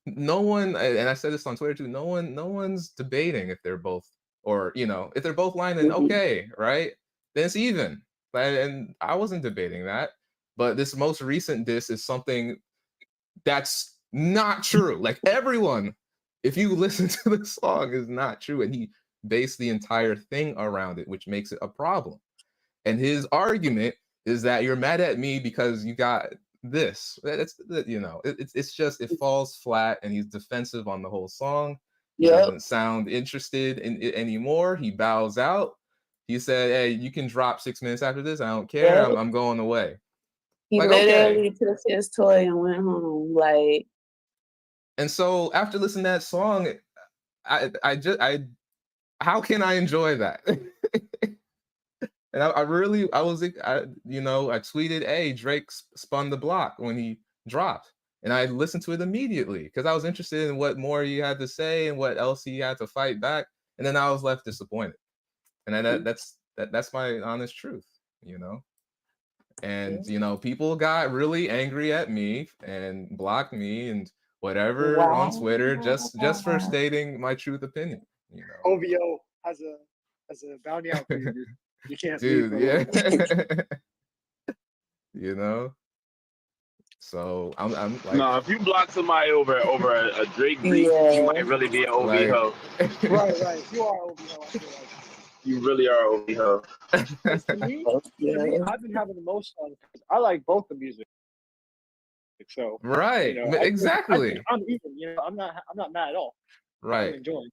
no one, and I said this on Twitter too, no one's debating if they're both, or if they're both lying, then Mhm. okay, right? Then it's even. And I wasn't debating that. But this most recent diss is something that's not true. Like everyone, if you listen to the song, is not true. And he based the entire thing around it, which makes it a problem. And his argument is that you're mad at me because you got this. It's just it falls flat, and he's defensive on the whole song. He Yep. doesn't sound interested in it anymore. He bows out. He said, "Hey, you can drop 6 minutes after this. I don't care. Yep. I'm going away." He Like, okay. literally took his toy and went home. Like, And so after listening to that song, I how can I enjoy that? And I really, I was, I tweeted, "Hey, Drake spun the block when he dropped," and I listened to it immediately because I was interested in what more he had to say and what else he had to fight back. And then I was left disappointed, and that's my honest truth, you know. And people got really angry at me and blocked me and whatever on Twitter just for wow. stating my truth opinion, you know. OVO has a bounty out for you, dude. You can't leave Dude, for a little yeah. bit. you know So I'm like, No, if you block somebody over a Drake beef, you Yeah. might really be an like OVO. Right. You are OVO, I feel like. You really are OVO. Because to me, Yeah. I've been having the most fun because I like both the music. So right, I think exactly, I'm even. I'm not mad at all. I'm right, enjoying.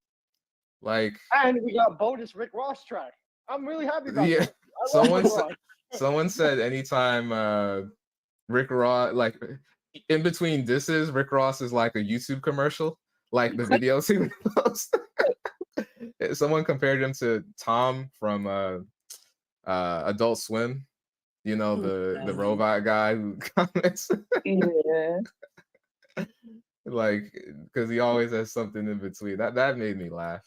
like, And we got bonus Rick Ross track. I'm really happy about yeah. that. I love Someone Rick said Ross. someone said anytime Rick Ross, like, in between disses, Rick Ross is like a YouTube commercial, like the videos he posts. Someone compared him to Tom from Adult Swim, the Okay. robot guy who comments, Yeah. like, because he always has something in between. That made me laugh.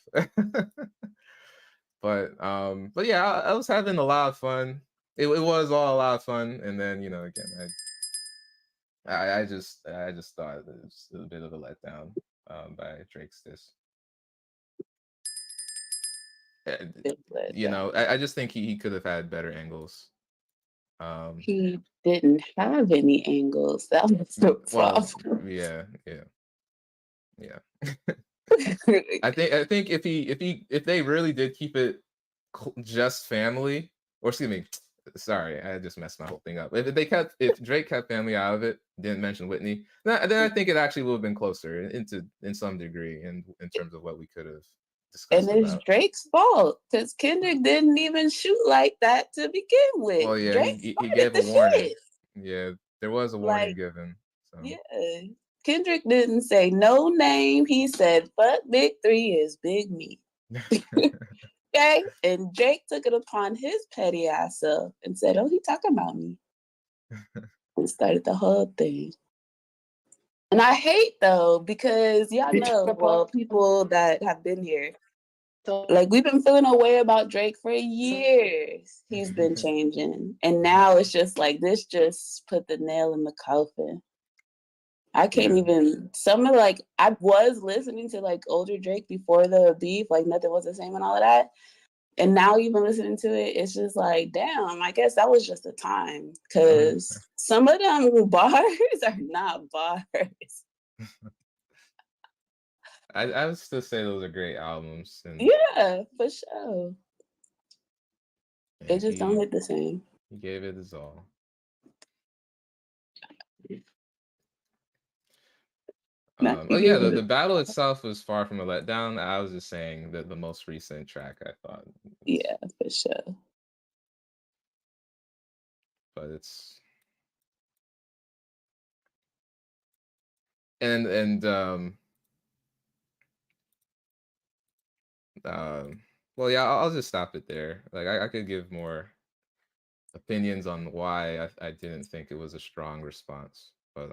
But yeah, I was having a lot of fun. It was all a lot of fun, and then again, I just thought it was a bit of a letdown by Drake's this. And, Big letdown. I just think he could have had better angles. He didn't have any angles. That was the Well, problem. yeah, yeah, yeah. I think if they really did keep it just family, or excuse me, sorry, I just messed my whole thing up. If Drake kept family out of it, didn't mention Whitney, then I think it actually would have been closer in some degree in terms of what we could have And discussed it's about. Drake's fault because Kendrick didn't even shoot like that to begin with. Well, yeah, Drake he started gave a the warning. shit. Yeah, there was a warning Like, given. So yeah. Kendrick didn't say no name. He said, fuck Big Three is Big Me. Okay? And Drake took it upon his petty ass up and said, oh, he talking about me. And started the whole thing. And I hate though, because y'all know, well, people that have been here, like we've been feeling a way about Drake for years. He's been changing. And now it's just like this just put the nail in the coffin. I can't Yeah. even I was listening to like older Drake before the beef, like Nothing Was the Same and all of that. And now even listening to it, it's just like, damn, I guess that was just a time. Cause some of them bars are not bars. I would still say those are great albums, and Yeah, for sure. yeah, It just don't hit the same. he gave it his all. Not to Oh yeah, give the it battle itself was far from a letdown. I was just saying that the most recent track I thought, yeah, for sure. but it's and well, yeah, I'll just stop it there. Like I could give more opinions on why I didn't think it was a strong response, but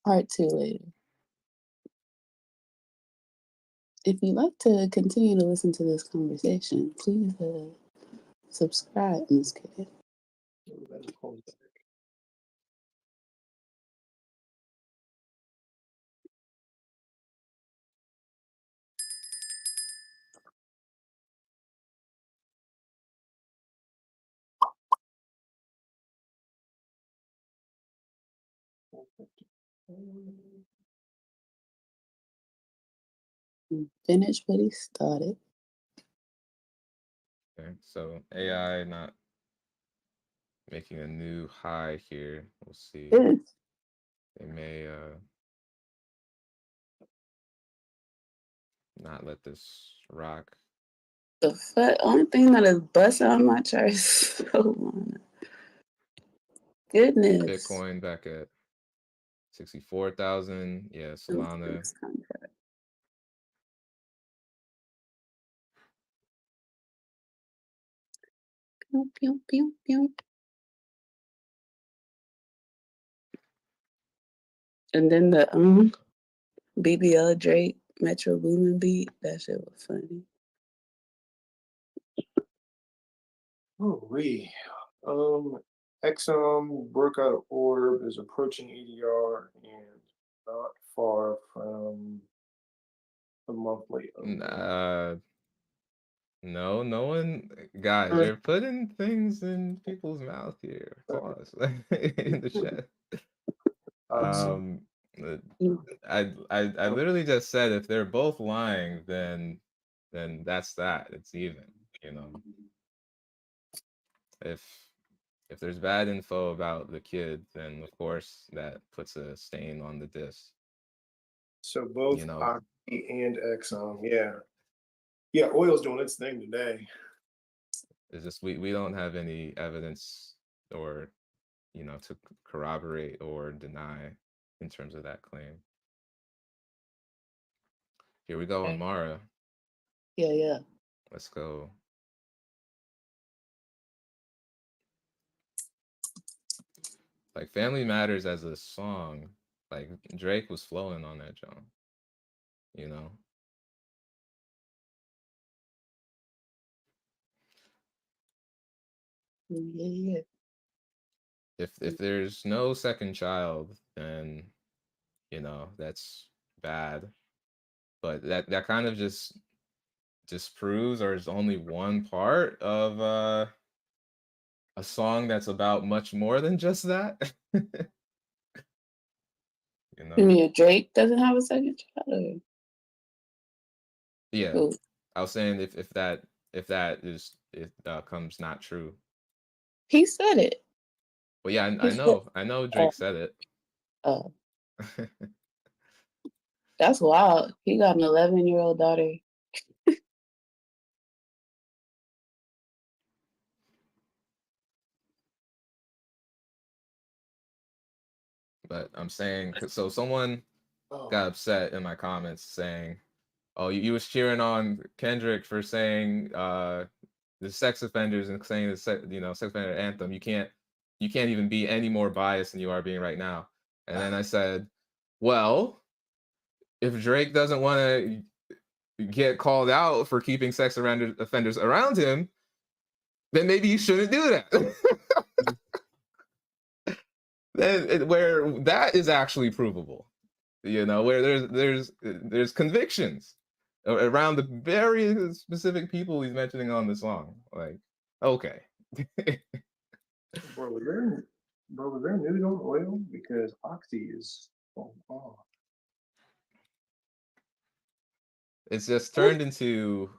Part 2 later. If you'd like to continue to listen to this conversation, please subscribe. I'm just kidding. Finish what he started. Okay, so AI not making a new high here. We'll see. Yes. They may not let this rock. The only thing that is busting on my chart is Solana. Goodness. Bitcoin back at 64,000. Yeah, Solana. Pew, pew, pew, pew. And then the BBL Drake Metro Boomin beat, that shit was funny. Oh, Exxon workout orb is approaching ADR and not far from the monthly. No, no one, guys, you're putting things in people's mouth here. Pause in the chat. I literally just said if they're both lying, then that's that. It's even, you know. If there's bad info about the kid, then of course that puts a stain on the disc. So both Oxy and Exxon, yeah, oil's doing its thing today. It's just we don't have any evidence or to corroborate or deny in terms of that claim. Here we go on Mara. Yeah. Let's go. Like Family Matters as a song, like Drake was flowing on that John. You know. Yeah. If there's no second child, then that's bad. But that kind of just proves or is only one part of a song that's about much more than just that. You mean Drake doesn't have a second child? Yeah. Ooh. I was saying if that comes not true. He said it. Well, yeah, I know Drake said it. Oh. That's wild. He got an 11-year-old daughter. But I'm saying, so someone got upset in my comments saying, "Oh, you was cheering on Kendrick for saying the sex offenders and saying the sex offender anthem. You can't even be any more biased than you are being right now." And then I said, "Well, if Drake doesn't want to get called out for keeping sex offenders around him, then maybe you shouldn't do that." Then where that is actually provable, where there's convictions around the very specific people he's mentioning on the song. Like, okay. Bro, was there news on oil? Because Oxy is off. It's just turned into,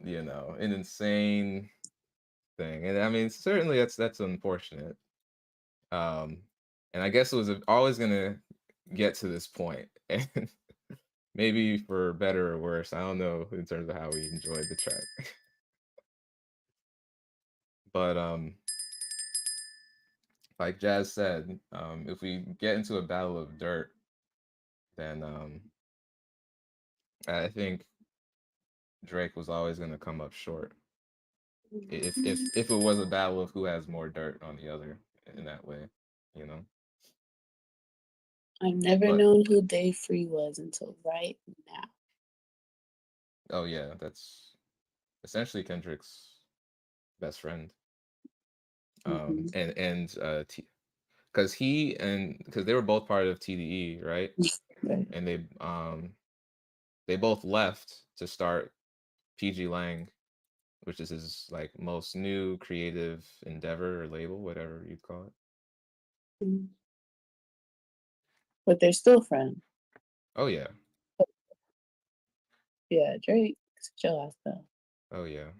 an insane thing. And I mean, certainly that's unfortunate. And I guess it was always gonna get to this point. And maybe for better or worse, I don't know in terms of how we enjoyed the track. But like Jazz said, if we get into a battle of dirt, then I think Drake was always going to come up short. If it was a battle of who has more dirt on the other in that way, I've never known who Dave Free was until right now. Oh yeah, that's essentially Kendrick's best friend. And because they were both part of TDE, right? And they both left to start PG Lang, which is his like most new creative endeavor or label, whatever you'd call it. but they're still friends. Oh yeah. Yeah, Drake, chill out though. Oh yeah.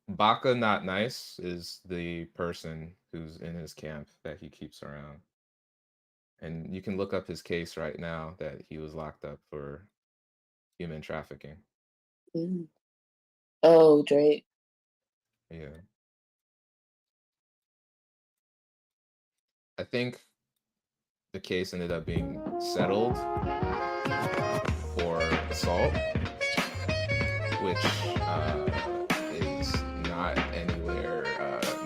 Baka Not Nice is the person who's in his camp that he keeps around. And you can look up his case right now that he was locked up for human trafficking. Mm. Oh, Drake. Yeah. I think the case ended up being settled for assault, which is not anywhere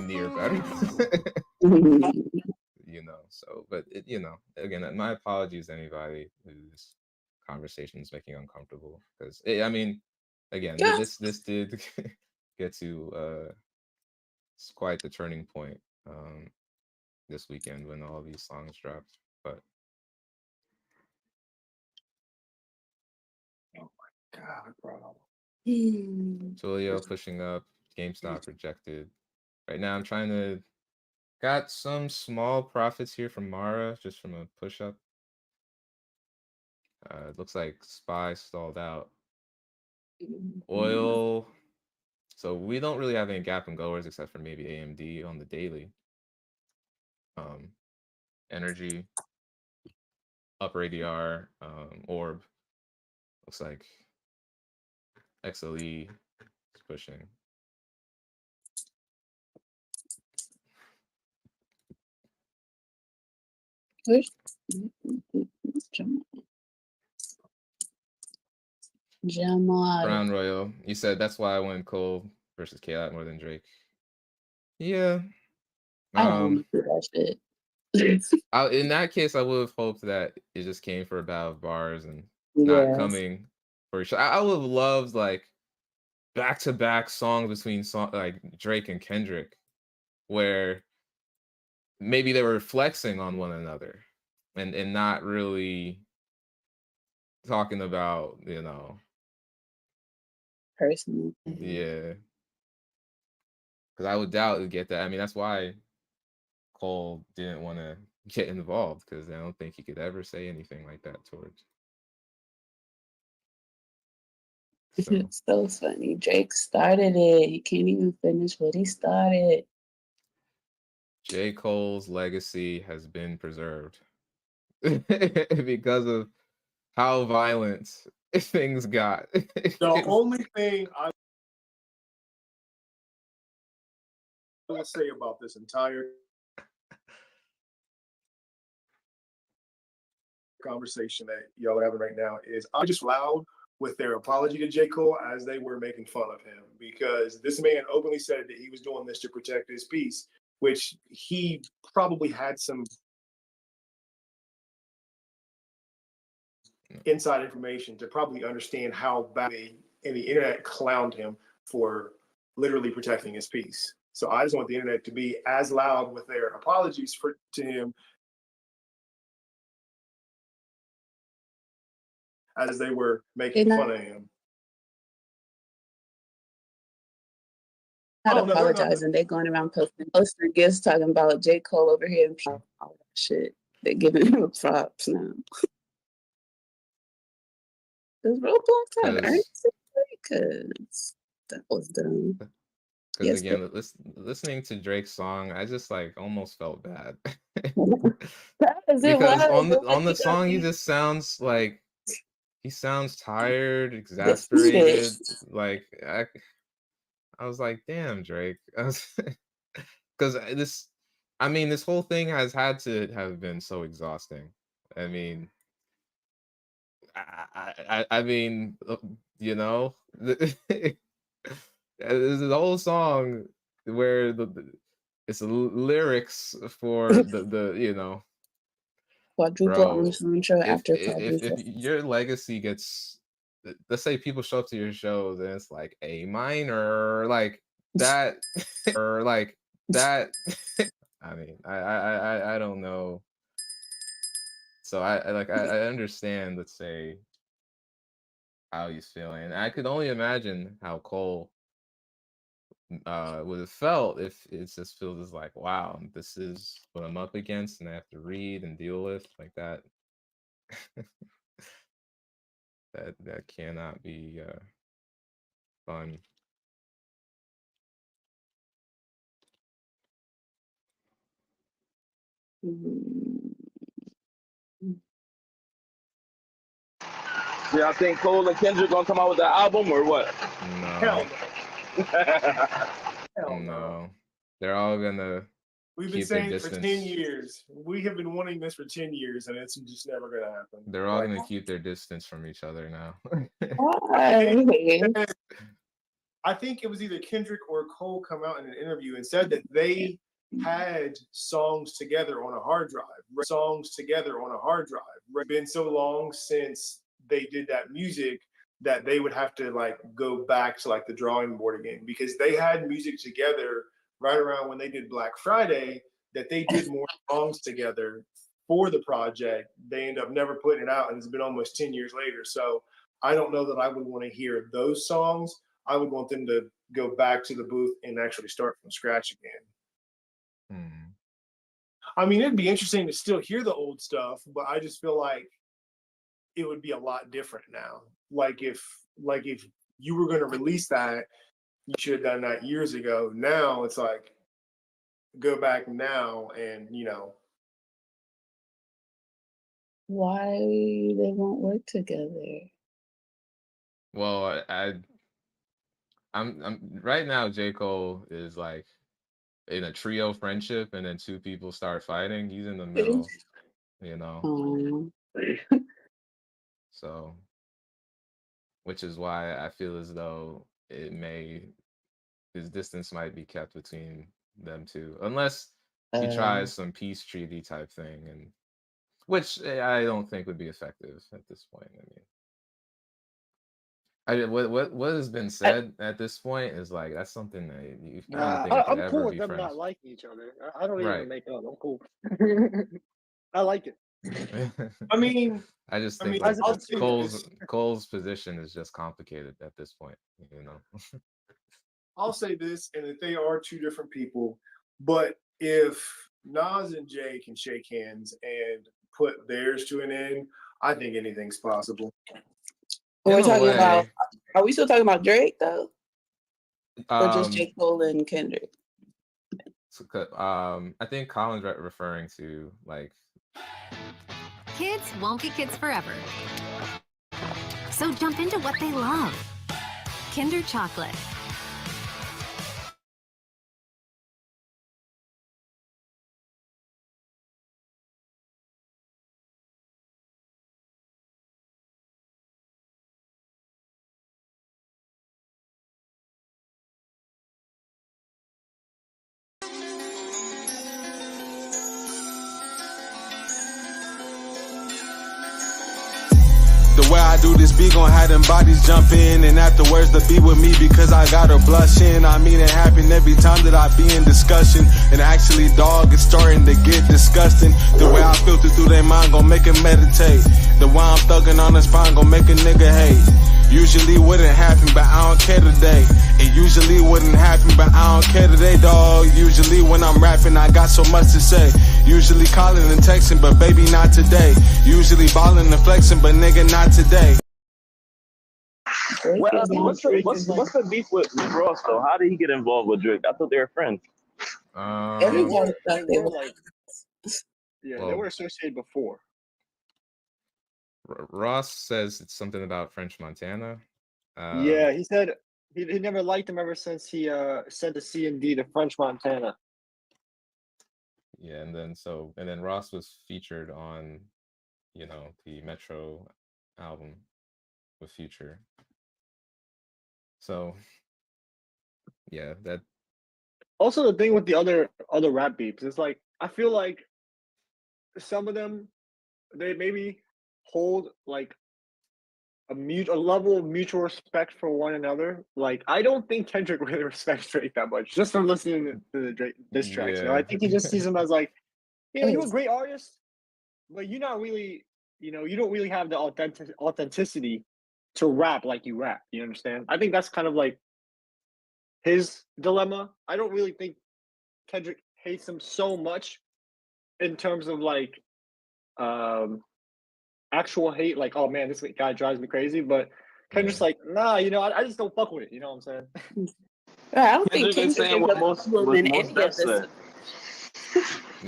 near better. So, but again, my apologies to anybody whose conversation is making uncomfortable, because I mean, again, this did get to it's quite the turning point this weekend when all these songs dropped. But oh my god, bro. Julio pushing up, GameStop rejected. Right now, I'm trying to got some small profits here from Mara just from a push up. It looks like SPY stalled out. Oil. So we don't really have any gap and goers except for maybe AMD on the daily. Energy, upper ADR, Orb. Looks like XLE is pushing. Where's Jamal? Crown Royal. You said that's why I went Cole versus K-Lab more than Drake. Yeah. I don't want to do that shit. In that case, I would have hoped that it just came for a battle of bars and not coming for a show. I would have loved like back-to-back songs between like Drake and Kendrick, where maybe they were flexing on one another and not really talking about, personal. Yeah. Because I would doubt to get that. I mean, that's why Cole didn't want to get involved, because I don't think he could ever say anything like that towards. So. It's so funny. Drake started it. He can't even finish what he started. J. Cole's legacy has been preserved because of how violent things got. The only thing I will say about this entire conversation that y'all are having right now is I'm just loud with their apology to J. Cole as they were making fun of him, because this man openly said that he was doing this to protect his peace, which he probably had some inside information to probably understand how badly and the internet clowned him for literally protecting his peace. So I just want the internet to be as loud with their apologies to him as they were making fun of him. Not apologizing. They're going around posting gifts talking about J. Cole over here and all that shit. They're giving him props now. Because Roblox have earned because that was dumb. Because again, listening to Drake's song, I just like almost felt bad. Because on the song, he just sounds like he sounds tired, exasperated. Like I was like, damn, Drake. Because this whole thing has had to have been so exhausting. I mean, I mean, there's a whole song where it's lyrics for the quadruple intro after if your legacy gets, let's say people show up to your shows and it's like A minor, like that or like that. I mean, I don't know. So I understand, let's say, how he's feeling. I could only imagine how Cole would have felt if it just feels as like, wow, this is what I'm up against, and I have to read and deal with like that. that cannot be fun. Mm. Do y'all think Cole and Kendrick gonna come out with that album or what? Hell No, no. Hell no. no, they're all gonna We've been keep their saying it for 10 distance. years. We have been wanting this for 10 years, and it's just never going to happen. They're all gonna keep their distance from each other now. Why? I think it was either Kendrick or Cole come out in an interview and said that they had songs together on a hard drive. It's been so long since they did that music that they would have to like go back to like the drawing board again, because they had music together right around when they did Black Friday, that they did more songs together for the project. They end up never putting it out, and it's been almost 10 years later. So I don't know that I would want to hear those songs. I would want them to go back to the booth and actually start from scratch again. I mean, it'd be interesting to still hear the old stuff, but I just feel like it would be a lot different now. Like if you were going to release that, you should have done that years ago. Now it's like, go back now and, you know. Why they won't work together? Well, I'm right now. J. Cole is like in a trio friendship, and then two people start fighting. He's in the middle, you know. So, which is why I feel as though his distance might be kept between them two, unless he tries some peace treaty type thing, and which I don't think would be effective at this point. I mean, what has been said at this point is like that's something that I don't think I'm could cool ever with be them friends. not liking each other. I don't Right. even make up. I'm cool. I like it. I mean, I just I think mean, like Cole's position is just complicated at this point, you know. I'll say this, and that they are two different people, but if Nas and Jay can shake hands and put theirs to an end, I think anything's possible. We're talking about. Are we still talking about Drake though, or just J. Cole and Kendrick? I think Colin's referring to like kids won't be kids forever, so jump into what they love. Kinder Chocolate. The way I do this beat gon' have them bodies jump in, and afterwards the beat with me because I got her blushing. I mean it happen every time that I be in discussion, and actually dog, it's starting to get disgusting. The way I filter through their mind gon' make it meditate. The way I'm thugging on the spine gon' make a nigga hate. Usually wouldn't happen, but I don't care today. It usually wouldn't happen, but I don't care today, dog. Usually when I'm rapping, I got so much to say. Usually calling and texting, but baby, not today. Usually balling and flexing, but nigga, not today. What's the beef with Ross though? How did he get involved with Drake? I thought they were friends. Everybody thought they were like, they were associated before. Ross says it's something about French Montana. Yeah, he said he never liked him ever since he sent the C&D to French Montana. Yeah, and then Ross was featured on, you know, the Metro album with Future. So yeah, that. Also, the thing with the other rap beeps is like I feel like some of them they maybe hold like a level of mutual respect for one another. Like I don't think Kendrick really respects Drake that much, just from listening to the Drake diss tracks. You know, I think he just sees him as like, you're a great artist, but you're not really, you don't really have the authenticity to rap like you rap. You understand? I think that's kind of like his dilemma. I don't really think Kendrick hates him so much in terms of like actual hate, like, oh man, this guy drives me crazy. But Kendrick's like, nah, I just don't fuck with it. You know what I'm saying? I don't think Kendrick is Kendrick saying is what a most problem in any Def of this. said.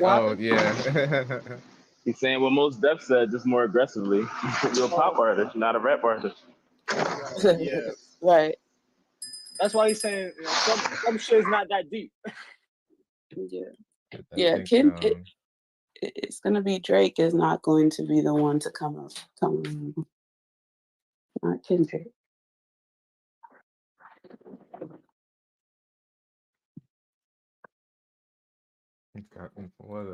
Oh yeah. He's saying what most Def said, just more aggressively. You're a pop artist, not a rap artist. Yeah. Right. That's why he's saying some shit's not that deep. Yeah. I Yeah. think, It's gonna be Drake is not going to be the one to come, not Kendrick. what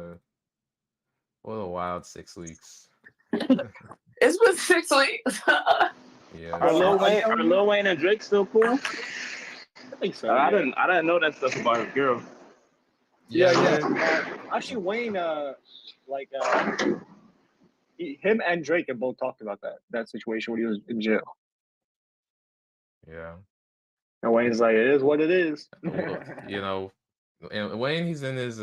a wild 6 weeks. It's been 6 weeks. Yeah. Are Lil I'm Wayne and Drake still cool? I think so. I yeah. didn't know that stuff about his girl. Yeah. Actually, Wayne, him and Drake have both talked about that situation when he was in jail. Yeah. And Wayne's like, it is what it is. Well, and Wayne, he's in his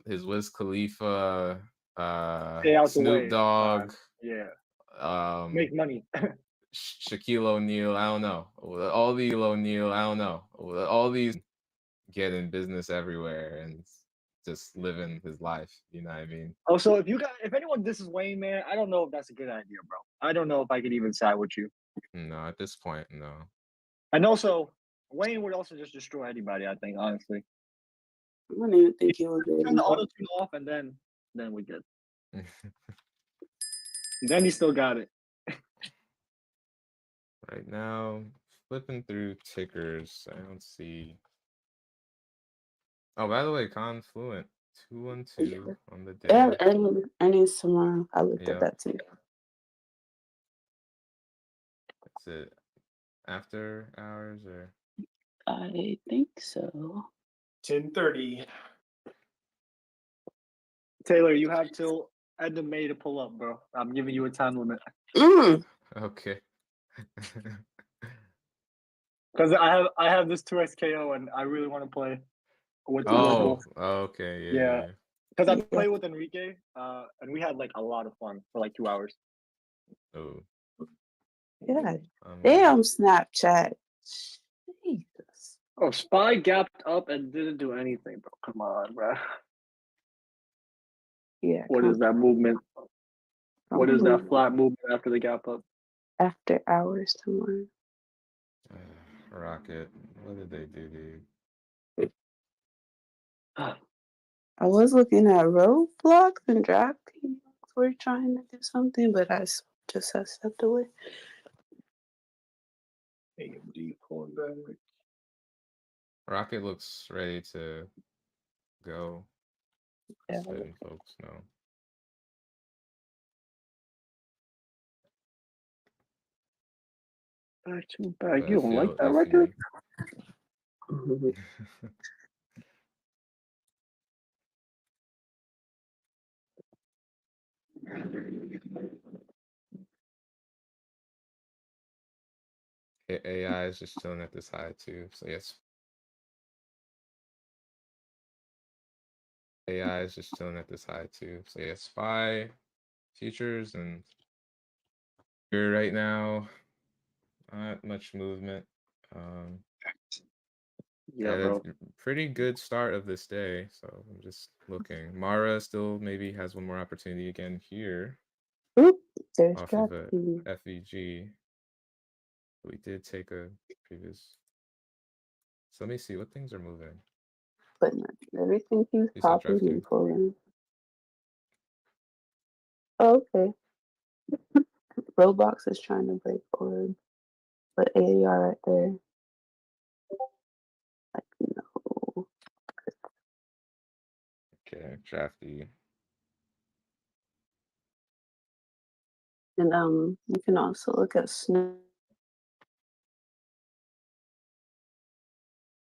Wiz Khalifa, Stay out the Snoop way. Dogg, Yeah. Make money. Shaquille O'Neal. I don't know. All the O'Neal. I don't know. All these getting business everywhere and just living his life. You know what I mean? Also, if anyone disses Wayne, man, I don't know if that's a good idea, bro. I don't know if I could even side with you. No, at this point, no. And also, Wayne would also just destroy anybody, I think, honestly. I don't even think he would do Turn the it. auto-tune off, and then we good. Then he still got it. Right now, flipping through tickers, I don't see. Oh, by the way, Confluent 212 on the day. They have earnings tomorrow. I looked at Yep. that too. That's it. After hours or I think so. 10:30. Taylor, you have till end of May to pull up, bro. I'm giving you a time limit. okay. Because I have this 2SKO and I really want to play with the Oh, local. okay, Yeah. yeah. Because I played with Enrique, and we had like a lot of fun for like 2 hours. Oh. Yeah. Damn, Snapchat. Jesus. Oh, Spy gapped up and didn't do anything, bro. Come on, bro. Yeah. What is that movement? What is that flat movement after the gap up? After hours tomorrow. Rocket. What did they do, dude? I was looking at Roblox and DraftKings. We're trying to do something, but I just stepped away. AMD pulling back. Rocket looks ready to go. Yeah. Just letting folks know. Back to back. But You I don't feel like that record? AI is just chilling at this high too. So yes. AI is just chilling at this high too. So yeah, SPY futures and here right now, not much movement. Yeah, bro. Pretty good start of this day. So I'm just looking. Mara still maybe has one more opportunity again here. Oop, there's off of a DraftKings. FEG. We did take a previous. So let me see what things are moving. But everything keeps You said popping DraftKings. and pulling. Oh, okay. Roblox is trying to break forward. But AAR right there. Like, no. Okay, drafty. And you can also look at Snow.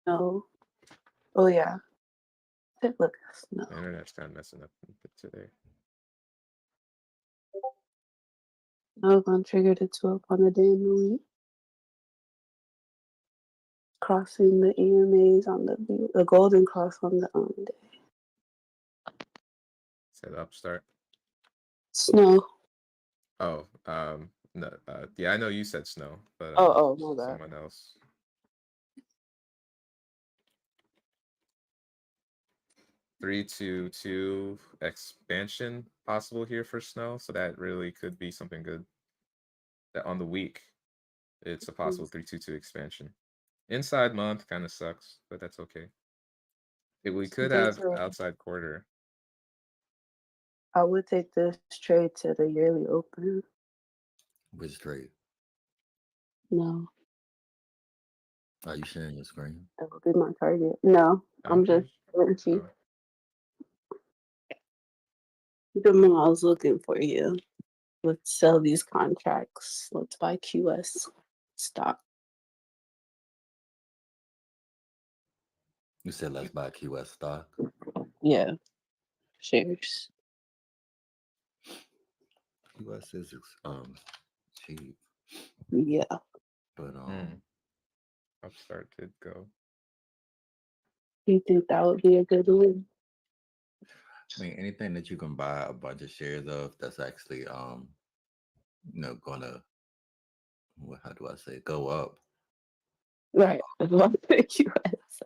Oh yeah. Look at Snow. The internet's kind of messing up a bit today. No one triggered it to up on the day in the week. Crossing the EMAs on the Golden Cross on the day. Said Upstart. Snow. Oh, no, yeah, I know you said Snow, but My bad. someone else. Three, two, two expansion possible here for Snow, so that really could be something good. That on the week, it's a possible 3-2-2 expansion. Inside month kind of sucks, but that's okay. We could have outside quarter. I would take this trade to the yearly open. Which trade? No, Are you sharing your screen? that would be my target. No, I'm just letting you. The one I was looking for you. Let's sell these contracts. Let's buy QS stock. You said let's buy QS stock. Yeah, shares. QS is cheap, Yeah. but Upstart did go. You think that would be a good one? I mean, anything that you can buy a bunch of shares of that's actually gonna, how do I say, go up. Right. QS.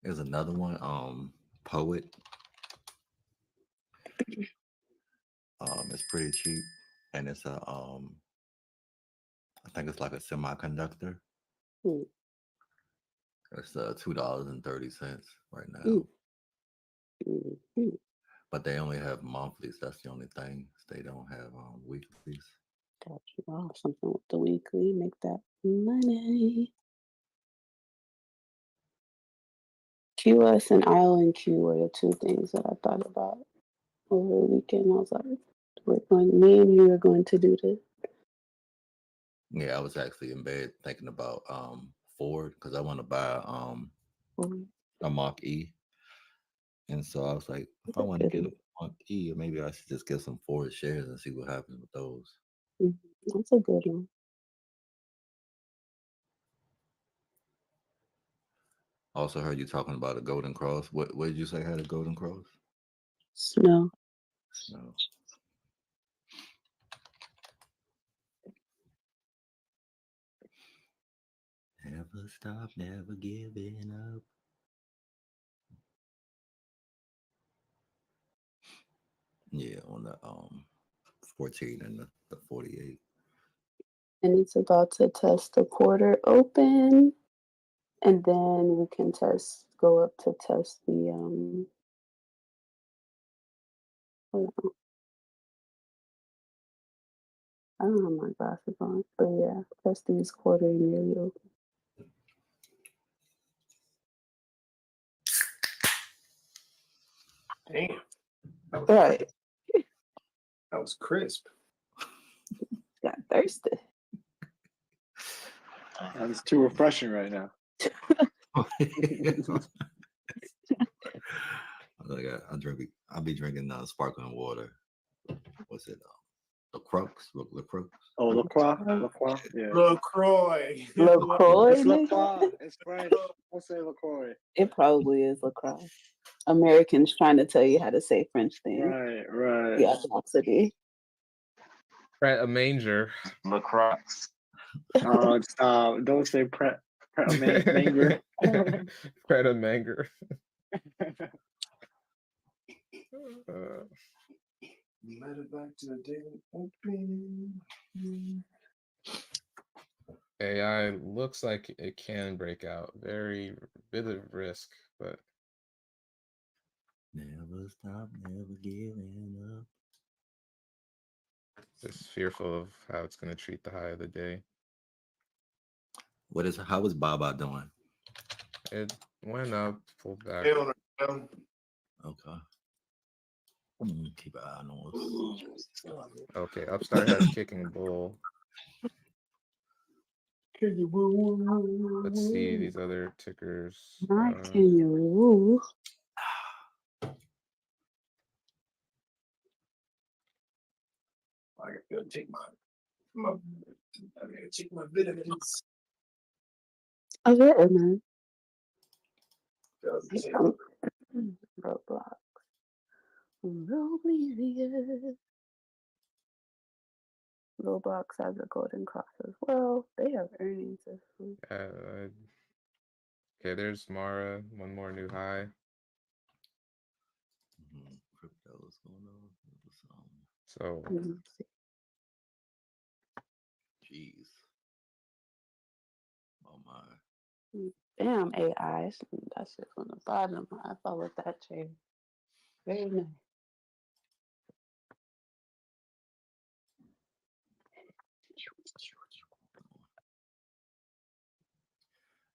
There's another one, Poet. It's pretty cheap, and it's a I think it's like a semiconductor. It's $2.30 right now. But they only have monthlies. That's the only thing. They don't have weeklies. Got you. Wow, something with the weekly. Make that money. QS and Island Q were the two things that I thought about over the weekend. I was like, me and you are going to do this. Yeah, I was actually in bed thinking about Ford because I want to buy a Mach E. And so I was like, if I want to get a Mach E, maybe I should just get some Ford shares and see what happens with those. That's a good one. Also heard you talking about a Golden Cross. What did you say had a Golden Cross? Snow. Snow. Never stop, never giving up. Yeah, on the 14 and the 48. And it's about to test the quarter open. And then we can go up to test the hold on. I don't have my glasses on, but yeah, test these quarter and yearly open. Damn. Right. That was crisp. Got thirsty. It's too refreshing right now. I'll be drinking sparkling water. What's it? LaCroix? Oh, LaCroix. Yeah. LaCroix. LaCroix. It's LaCroix. It's French. I'll say LaCroix. It probably is LaCroix. Americans trying to tell you how to say French things. Right. The audacity. Pret a manger. LaCroix. Stop. Don't say Pret a manger. Pret a manger. Let it back to the daily open. AI looks like it can break out. Very bit of risk, but never stop, never giving up. Just fearful of how it's going to treat the high of the day. How is Baba doing? It went up, pulled back. Okay. Keep an eye on those. Okay, Upstart has kicking bull. Let's see these other tickers. Not can you woo? I gotta take my I gotta take my vitamins. Oh, yeah, man. Doesn't say Roblox. Roblox has a golden cross as well. They have earnings this week. Okay, there's Mara. One more new high. Crypto's going on. So, jeez. Oh my. Damn AI. That shit from the bottom. I followed that chain. Very nice.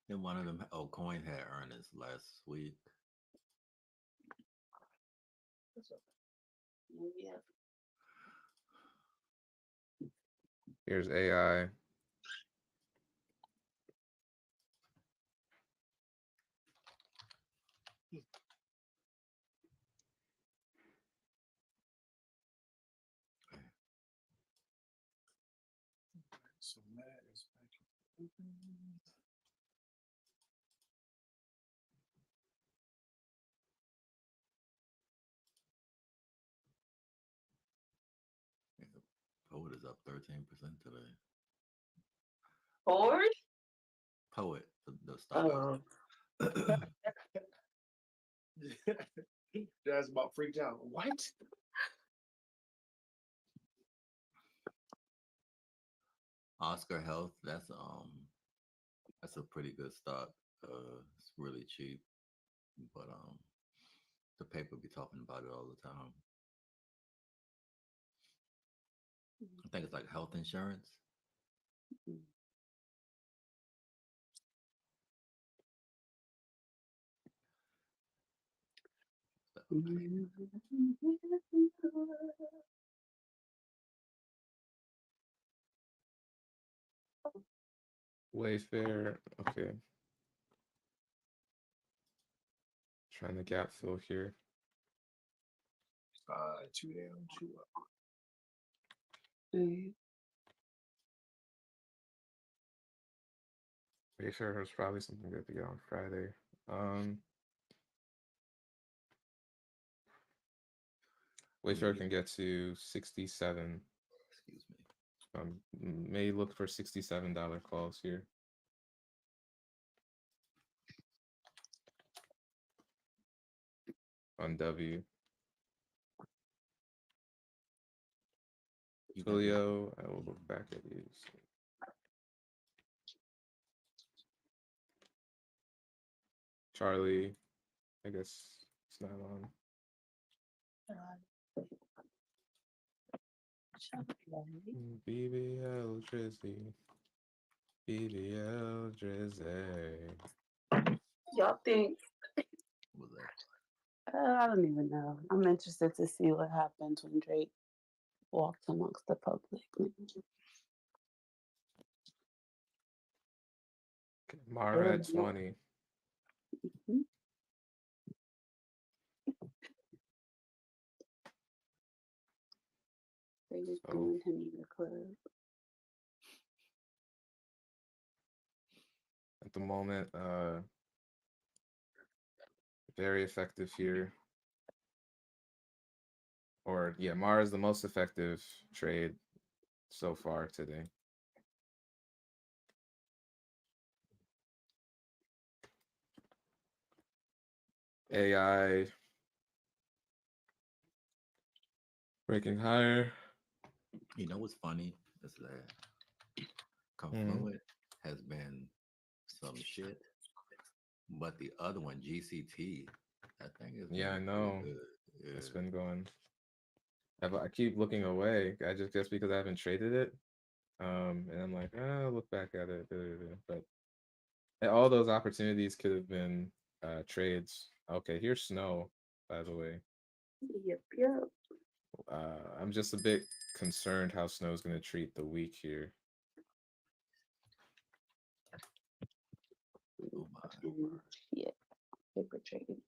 And one of them, Coin had earnings last week. Yeah. here's AI. so Matt is back. Poet is up 13% today. Ford? Poet, the stock. Jazz about freaked out. What? Oscar Health, that's a pretty good stock. It's really cheap, but the paper be talking about it all the time. I think it's like health insurance. Wayfair. Okay. Trying to gap fill here. 2 down, 2 up. Wayfair has probably something good to get on Friday. Wayfair can get to 67. Excuse me. May look for $67 calls here. On W. Julio, I will look back at you. Charlie, I guess it's not on. BBL Drizzy. BBL Drizzy. Y'all think? What was that? I don't even know. I'm interested to see what happens when Drake walks amongst the public. Okay, Mara at 20. They just doing him in the club. At the moment, very effective here. Or yeah, Mara is the most effective trade so far today. AI breaking higher. You know what's funny is that Confluent has been some shit, but the other one, GCT, that thing is I know. good. Yeah. It's been going. I keep looking away. I just guess because I haven't traded it. And I'm like, I'll look back at it. But all those opportunities could have been trades. Okay, here's Snow, by the way. Yep. I'm just a bit concerned how Snow's going to treat the week here. Oh my. Yeah, paper trading.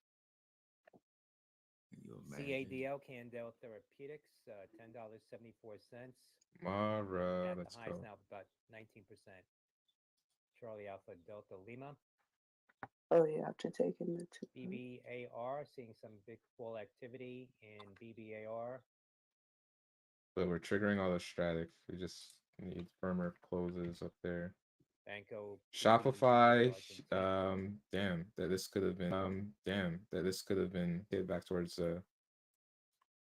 CADL Candel Therapeutics, $10.74. Mara, At let's the highs go. now about 19%. Charlie Alpha Delta Lima. Oh yeah, after taking the two. BBAR, seeing some big fall activity in BBAR. But we're triggering all the static. We just need firmer closes up there. Banco. Shopify, damn, that this could have been hit back towards the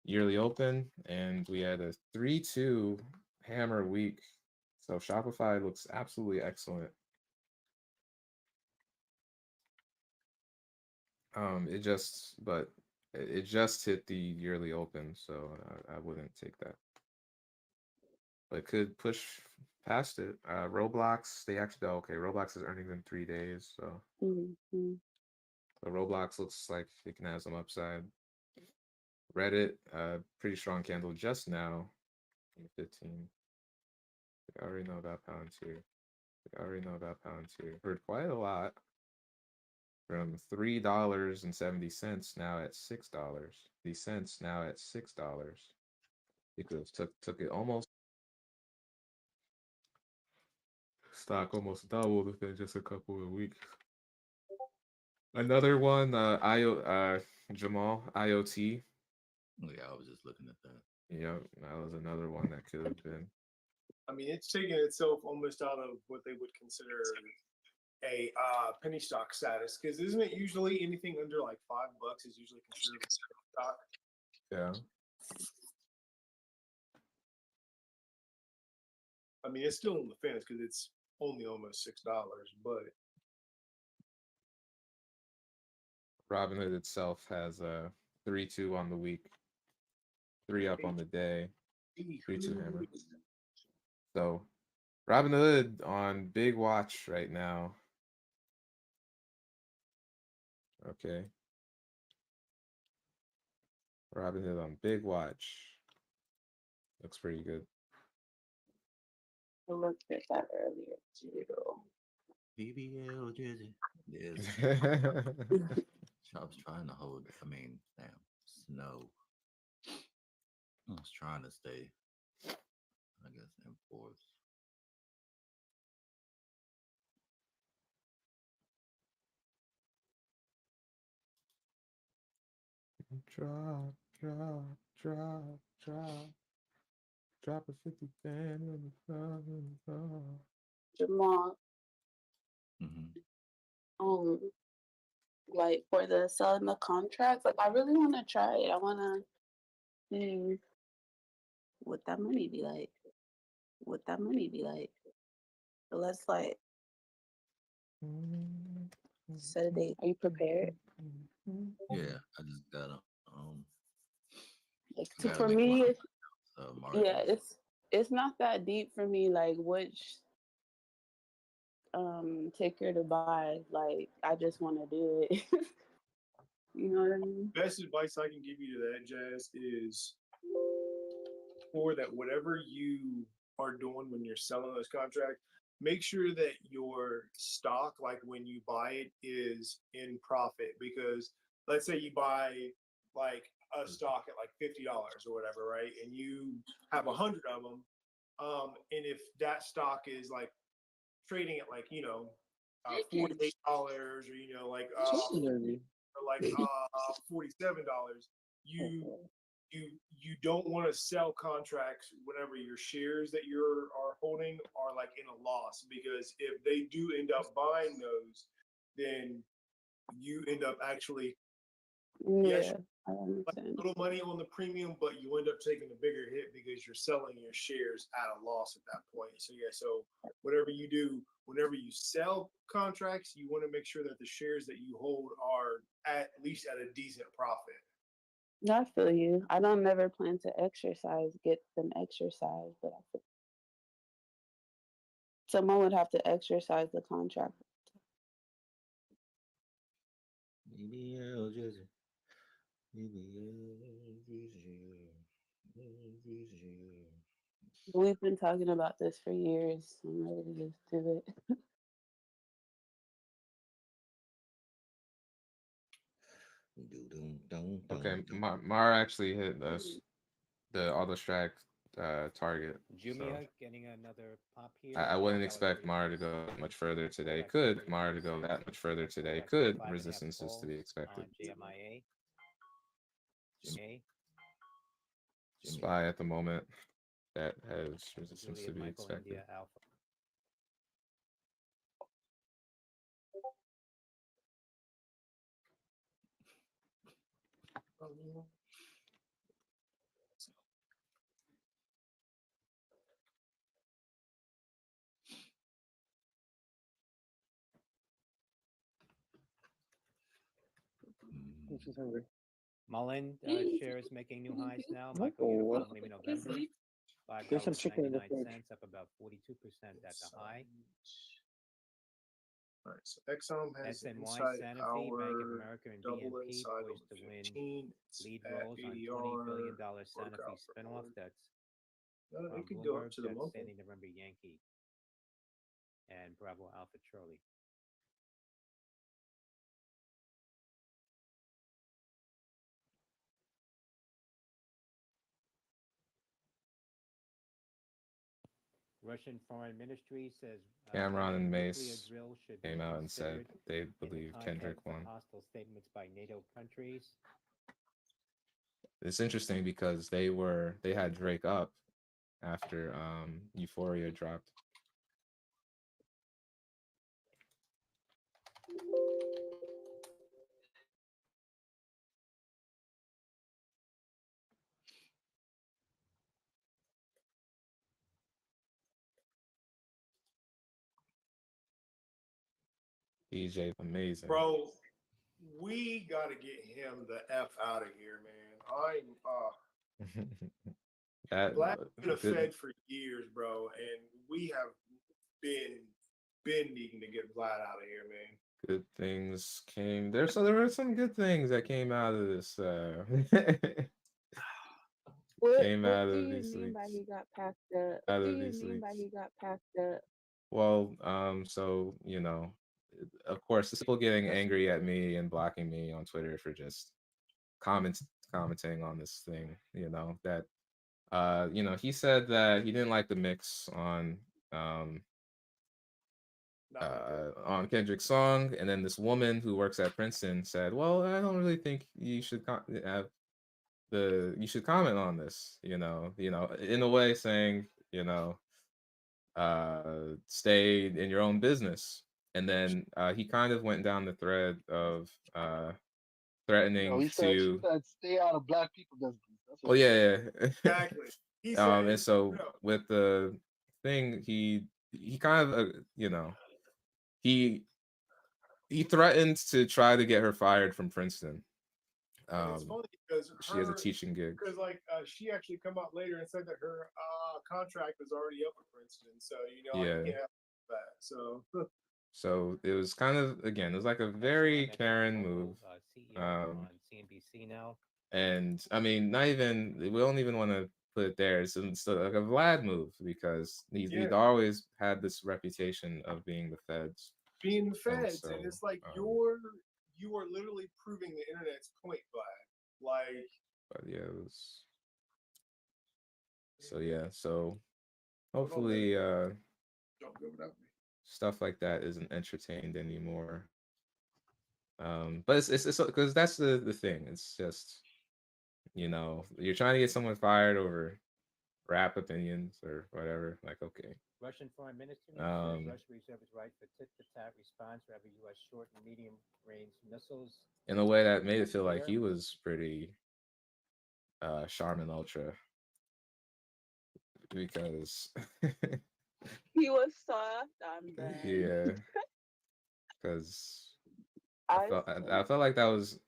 yearly open, and we had a 3-2 hammer week. So Shopify looks absolutely excellent. It just hit the yearly open, so I wouldn't take that. But it could push past it. Roblox, Roblox is earnings in 3 days, so so Roblox looks like it can have some upside. Reddit, pretty strong candle just now, 15. I already know about Palantir. Heard quite a lot. From $3.70 now at $6. The cents now at $6. Because took it almost. Stock almost doubled within just a couple of weeks. Another one, Jamal, IoT. Yeah, I was just looking at that. Yeah, that was another one that could have been. I mean, it's taken itself almost out of what they would consider a penny stock status, because isn't it usually anything under like $5 is usually considered a stock? Yeah. I mean, it's still on the fence because it's only almost $6, but Robinhood itself has a 3-2 on the week, 3 up on the day, 3-2 hammer. So Robinhood on big watch right now. Okay. Robinhood on big watch. Looks pretty good. I looked at that earlier too. BBL Jersey. Yes. Shop's trying to hold. I mean, damn, snow. I was trying to stay, I guess, in fourth. Drop a 50 fan. Jamal, like for the selling the contracts, like I really want to try it. I want to see what that money be like. So let's like set a date. Are you prepared? Yeah, I just gotta Like gotta for make me, margins. it's not that deep for me. Like which ticker to buy. Like I just want to do it. You know what I mean? Best advice I can give you to that, Jazz, is for that whatever you are doing when you're selling those contracts, make sure that your stock, like when you buy it, is in profit. Because let's say you buy like a stock at like $50 or whatever, right? And you have 100 of them. And if that stock is like trading at like, $48 or, like, $47, you don't want to sell contracts whenever your shares that you are holding are like in a loss, because if they do end up buying those, then you end up actually I understand. a little money on the premium, but you end up taking a bigger hit because you're selling your shares at a loss at that point. So whatever you do, whenever you sell contracts, you want to make sure that the shares that you hold are at least at a decent profit. I feel you. I don't never plan to get them exercised, but I feel someone would have to exercise the contract. BBL Jersey. We've been talking about this for years. I'm ready to just do it. Okay, Mar actually hit us the auto strike target. Jumia getting another pop here. I wouldn't expect Mara to go that much further today. Could Mara to go that much further today? Could resistance is to be expected. On JMIA. Spy at the moment that has resistance to Juliet be Michael expected. India Alpha. She's hungry. Mullen shares making new highs now. What? Michael Oh, Uniform, maybe November. There's some chicken in the fridge. $5.99, up about 42% at the high. All right, so Exxon has SNY, inside Sanofi, Bank of power, America, and double BNP inside poised to over win 15. It's lead at roles on ADR. $20 billion Sanofi workout spinoff. report. That's It could go Bloomberg, up to the that's monthly. Sandy November Yankee, and Bravo Alpha Charlie. Russian Foreign Ministry says Cameron and nuclear Mace drill should came be out and said considered they in the believe Kendrick context of won. hostile statements by NATO countries. It's interesting because they had Drake up after Euphoria dropped. DJ amazing. Bro, we got to get him the F out of here, man. That Black been a good, Fed for years, bro, and we have been needing to get Vlad out of here, man. good things came there. So there were some good things that came out of this. Came out of these What do you mean by leaks. he got packed up? Out What do of you these mean by leaks. he got packed up? Well, so you know, of course, there's people getting angry at me and blocking me on Twitter for just commenting on this thing. You know that, you know, he said that he didn't like the mix on Kendrick's song, and then this woman who works at Princeton said, "Well, I don't really think you should have you should comment on this." You know, in a way saying, you know, stay in your own business. And then he kind of went down the thread of threatening She to. said, stay out of black people business. That's Well, yeah. Exactly. He said, And so with the thing, he kind of you know, he threatened to try to get her fired from Princeton. and it's funny because she has a teaching gig. Because she actually come out later and said that her contract was already up at Princeton, so you know, Yeah. I can't have that. So So it was kind of, again, it was like a very Karen move. On CNBC now. And I mean, not even, we don't even want to put it there. It's like a Vlad move because he'd always had this reputation of being the feds. Being the feds, so, and it's like you are literally proving the internet's point, Vlad. Like, but yeah, it was. So yeah, so hopefully, don't go without me. Stuff like that isn't entertained anymore. But it's because that's the thing. It's just, you know, you're trying to get someone fired over rap opinions or whatever. Like, okay. Russian Foreign Ministry says Russia reserves right for tit-for-tat response for every U.S. short and medium range missiles. In a way that made it feel like he was pretty Charmin Ultra, because he was soft on that. Yeah, because I felt like that was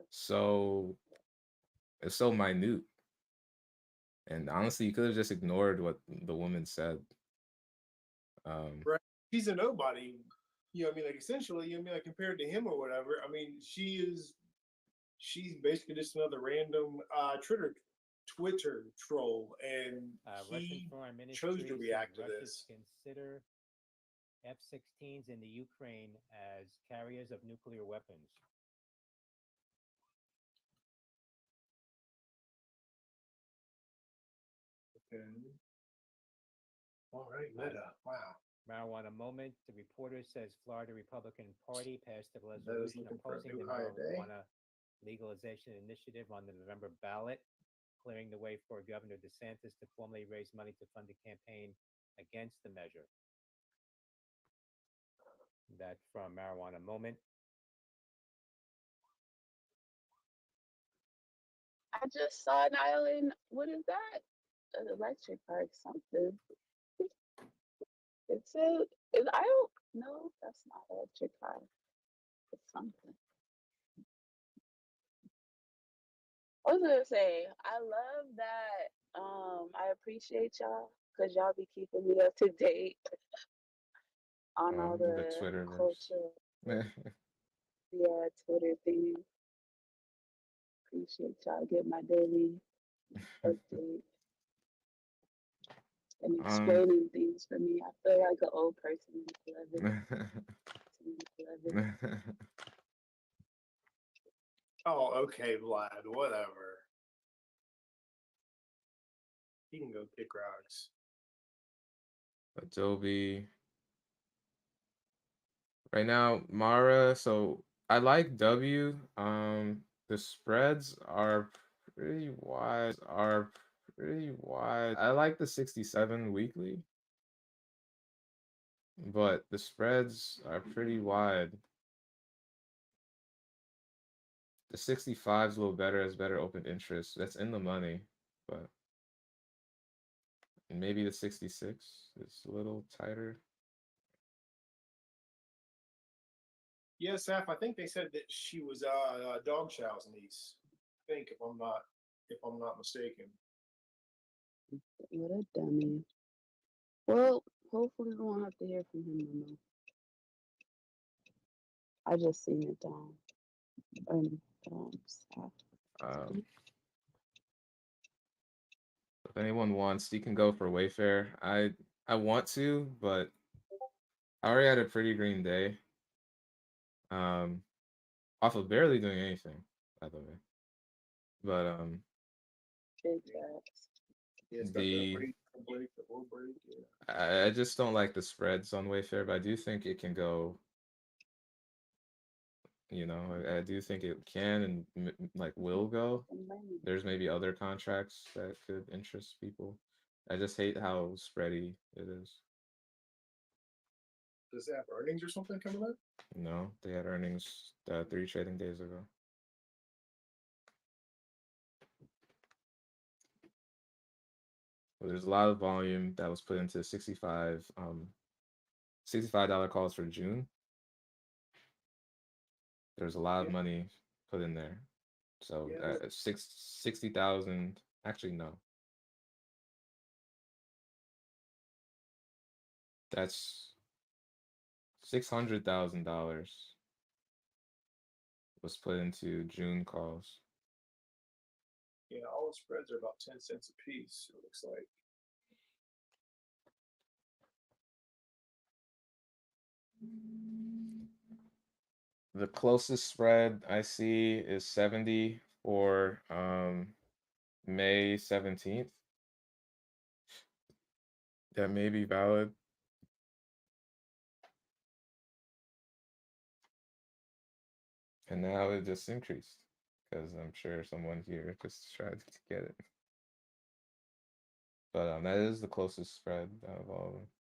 it's so minute, and honestly, you could have just ignored what the woman said. Right, she's a nobody. You know what I mean? Like, essentially, you know what I mean? Like, compared to him or whatever. I mean, she's basically just another random Twitter troll, and he chose to react to this. Consider F-16s in the Ukraine as carriers of nuclear weapons. Okay. All right, meta. Wow. Marijuana moment. The reporter says Florida Republican Party passed a Meta's resolution looking for a opposing the new high day. marijuana legalization initiative on the November ballot, clearing the way for Governor DeSantis to formally raise money to fund a campaign against the measure. That from Marijuana Moment. I just saw an island. What is that? An electric park, something. It's a. I don't. No, that's not electric car. It's something. I was gonna say, I love that. I appreciate y'all because y'all be keeping me up to date on all The the Twitterverse. culture. Yeah, Twitter thing. Appreciate y'all get my daily update and explaining things for me. I feel like an old person in 11. Oh, okay, Vlad. Whatever. He can go kick rocks. Adobe. Right now, Mara. So I like W. The spreads are pretty wide. I like the 67 weekly, but the spreads are pretty wide. The 65 is a little better, has better open interest. That's in the money, but maybe the 66 is a little tighter. Yes, Saf, I think they said that she was Dog Chow's niece. I think if I'm not mistaken. What a dummy. Well, hopefully we won't have to hear from him no more. I just seen it down. If anyone wants, you can go for Wayfair. I want to, but I already had a pretty green day. Off of barely doing anything, by the way. But Big facts. I just don't like the spreads on Wayfair, but I do think it can go. I do think it can and like will go. There's maybe other contracts that could interest people. I just hate how spready it is. Does it have earnings or something coming up? No, they had earnings 3 trading days ago. Well, there's a lot of volume that was put into $65 calls for June. There's a lot of money put in there. So 60,000, actually no. That's $600,000 was put into June calls. Yeah, all the spreads are about 10 cents a piece, it looks like. The closest spread I see is 70 for May 17th. That may be valid. And now it just increased because I'm sure someone here just tried to get it. But that is the closest spread of all of them.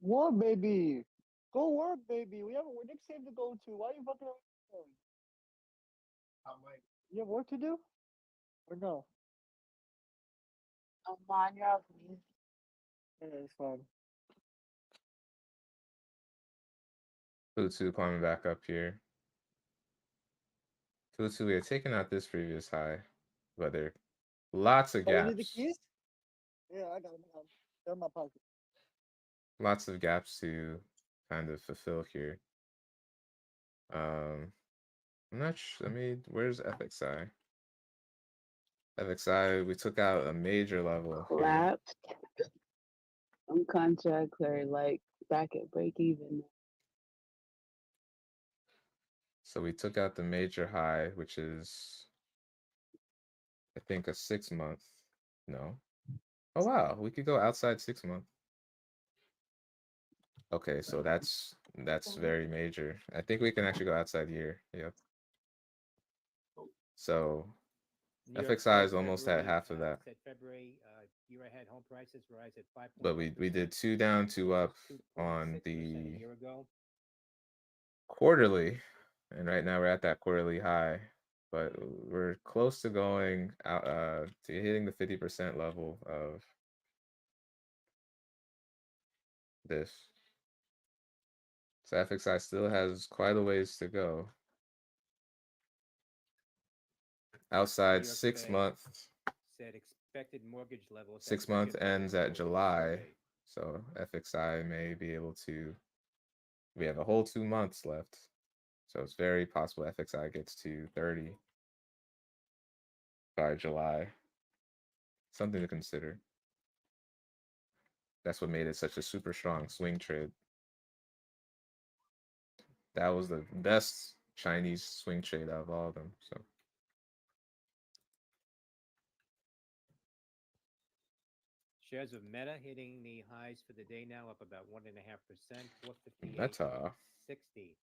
What, baby? Go work, baby. We're next game to go to. Why are you fucking around? You have work to do? Or no? Oh, man, you're off mute. Yeah, it's fine. Tutu climbing back up here. Tutu, we had taken out this previous high, but there are lots of Oh, you need the gaps. keys? Yeah, I got them. They're in my pocket. Lots of gaps to kind of fulfill here. I'm not sure. Where's FXI? FXI, we took out a major level here. Collapsed. Some contracts are like back at break even. So we took out the major high, which is, I think, a 6-month. No. Oh, wow. We could go outside 6 month. Okay, so that's very major. I think we can actually go outside year. Yep. So New York FXI Fed is almost at February, half of that. said February year ahead home prices rise at 5. But we did 2 down, 2 up on 2.6% the a year ago. quarterly, and right now we're at that quarterly high, but we're close to going out to hitting the 50% level of this. So FXI still has quite a ways to go. Outside New York 6 Fed months. said expected mortgage levels. 6 at month August ends levels at over the July, survey. so FXI may be able to. We have a whole 2 months left, so it's very possible FXI gets to 30 by July. Something to consider. That's what made it such a super strong swing trade. That was the best Chinese swing trade out of all of them. So Shares of Meta hitting the highs for the day now, up about 1.5%, 458. Meta. 60.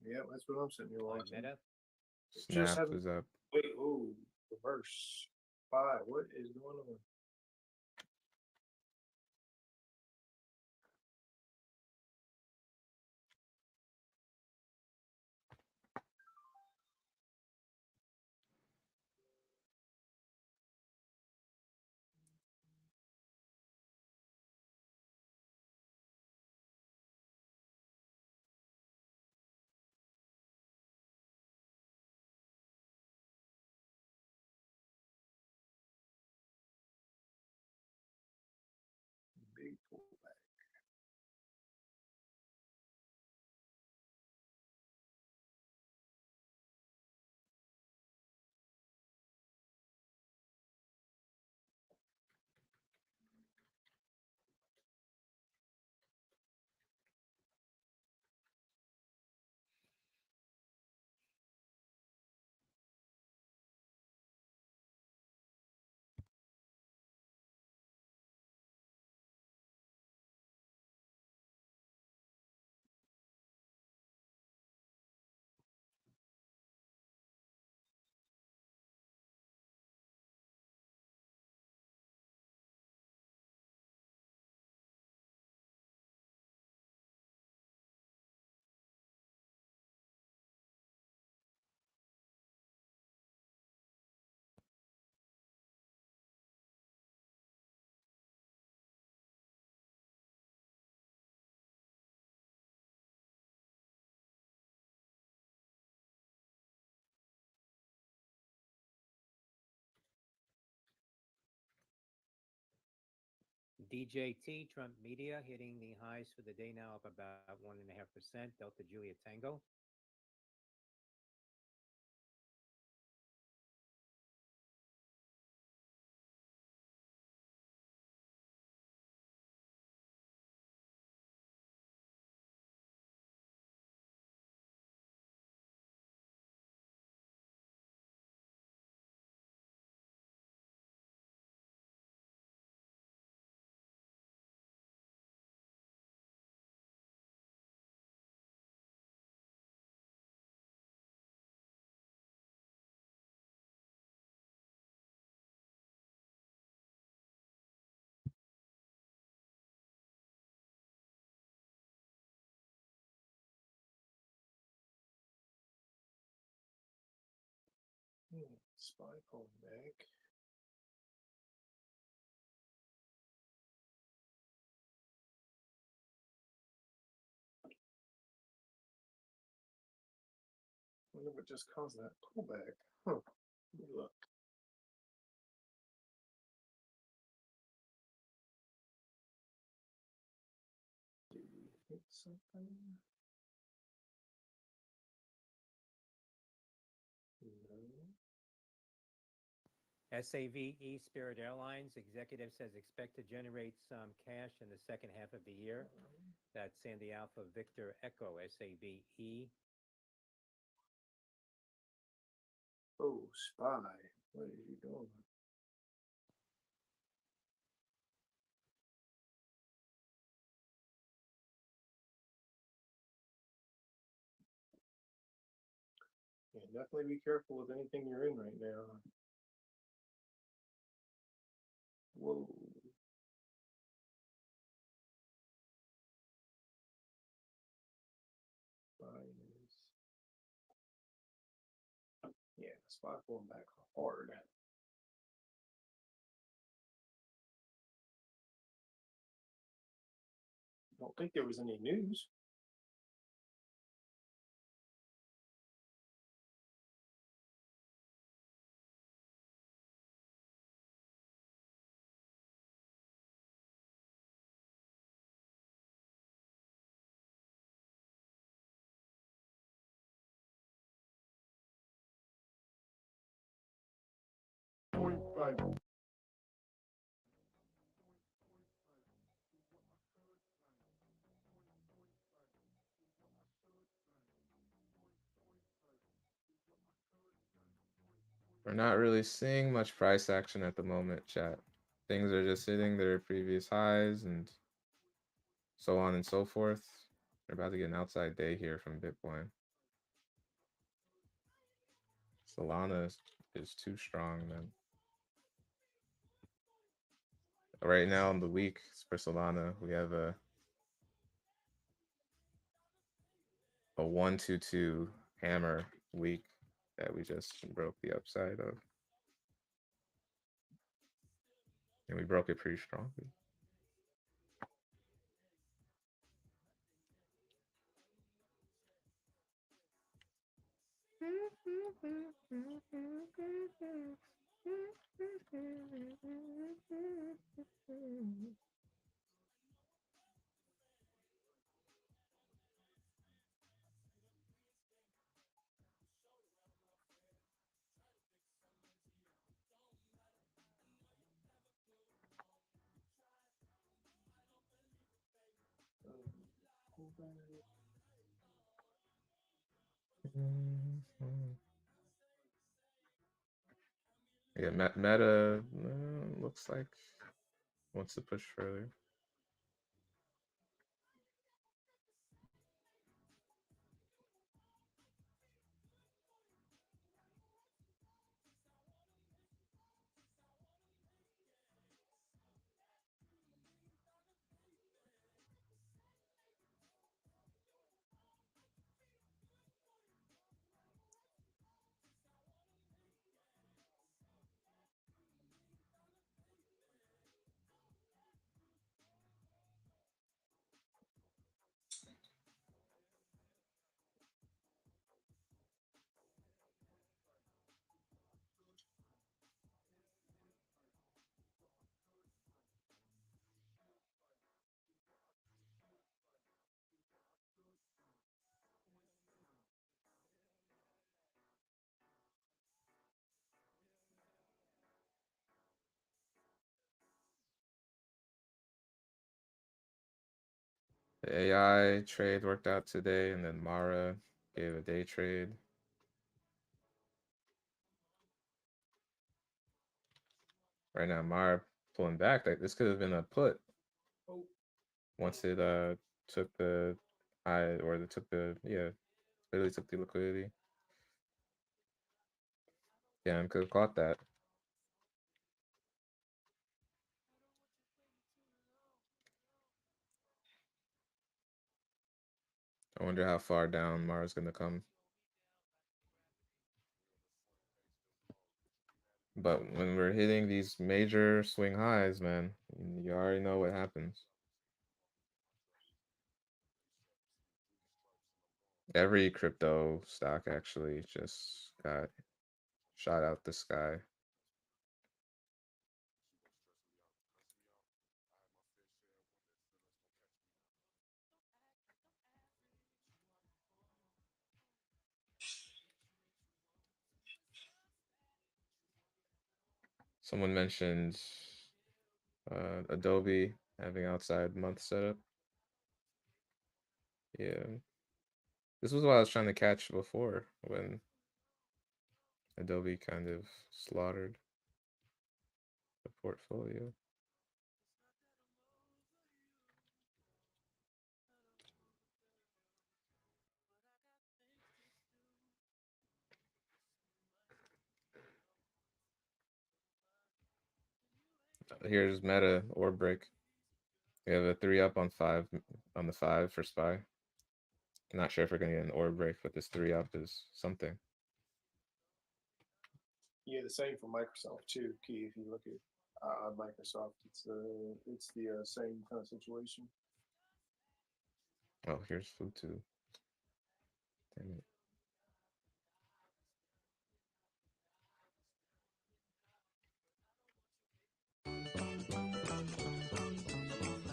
Yeah, that's what I'm sitting here On watching. Meta. Snap is up. Wait, ooh, reverse 5. What is going on? Big pullback. DJT, Trump Media, hitting the highs for the day now, up about 1.5%. Delta Juliet Tango. SPY pulling back. I wonder what just caused that pullback. Huh. Let me look. Did we hit something? No. SAVE Spirit Airlines executive says expect to generate some cash in the second half of the year. That's Sandy Alpha Victor Echo, SAVE. Oh, SPY. What are you doing? Yeah, definitely be careful with anything you're in right now. Whoa. Yeah, SPY pulling back hard. Don't think there was any news. We're not really seeing much price action at the moment, chat. Things are just hitting their previous highs and so on and so forth. We're about to get an outside day here from Bitcoin. Solana is too strong, man. Right now in the week for Solana, we have a 1-2-2 hammer week that we just broke the upside of. And we broke it pretty strongly. Yeah, Meta looks like wants to push further. The AI trade worked out today, and then Mara gave a day trade. Right now, Mara pulling back. Like, this could have been a put. Once it took the high, or it took the, yeah, literally took the liquidity. Yeah, and could have caught that. I wonder how far down Mara's gonna come. But when we're hitting these major swing highs, man, you already know what happens. Every crypto stock actually just got shot out the sky. Someone mentioned Adobe having outside month setup. Yeah. This was what I was trying to catch before when Adobe kind of slaughtered the portfolio. Here's Meta or break. We have a 3 up on 5 on the 5 for SPY. I'm not sure if we're gonna get an orb break, but this 3 up is something. Yeah, the same for Microsoft too. Key, if you look at Microsoft, it's the same kind of situation. Oh, here's food too. Damn it.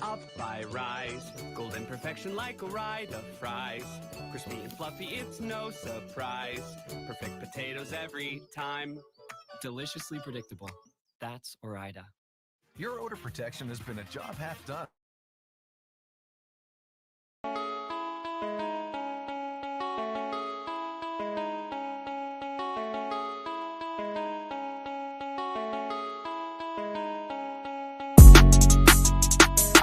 Up I rise, golden perfection like a ride of fries. Crispy and fluffy, it's no surprise. Perfect potatoes every time. Deliciously predictable. That's Ore-Ida. Your odor protection has been a job half done.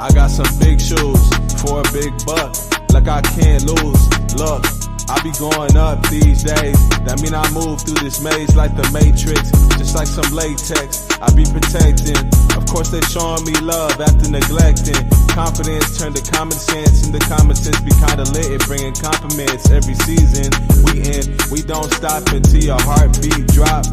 I got some big shoes for a big buck, like I can't lose. Look, I be going up these days. That mean I move through this maze like the Matrix, just like some latex. I be protecting. Of course they showing me love after neglecting. Confidence turned to common sense, and the common sense be kinda lit. It bringing compliments every season. We don't stop until your heartbeat drop.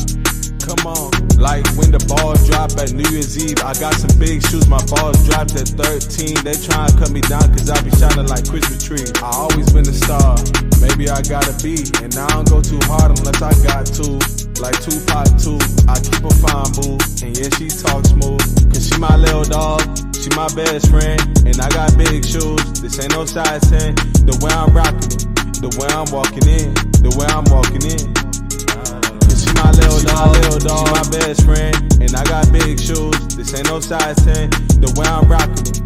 Come on, like when the ball drop at New Year's Eve. I got some big shoes, my balls dropped at 13. They try and cut me down cause I be shining like Christmas tree. I always been a star, maybe I gotta be. And I don't go too hard unless I got to. Like Tupac too, I keep a fine boo. And yeah, she talk smooth, cause she my little dog, she my best friend. And I got big shoes, this ain't no size 10. The way I'm rocking it, the way I'm walking in, the way I'm walking in. She my little dog, she my best friend. And I got big shoes, this ain't no size 10. The way I'm rocking it,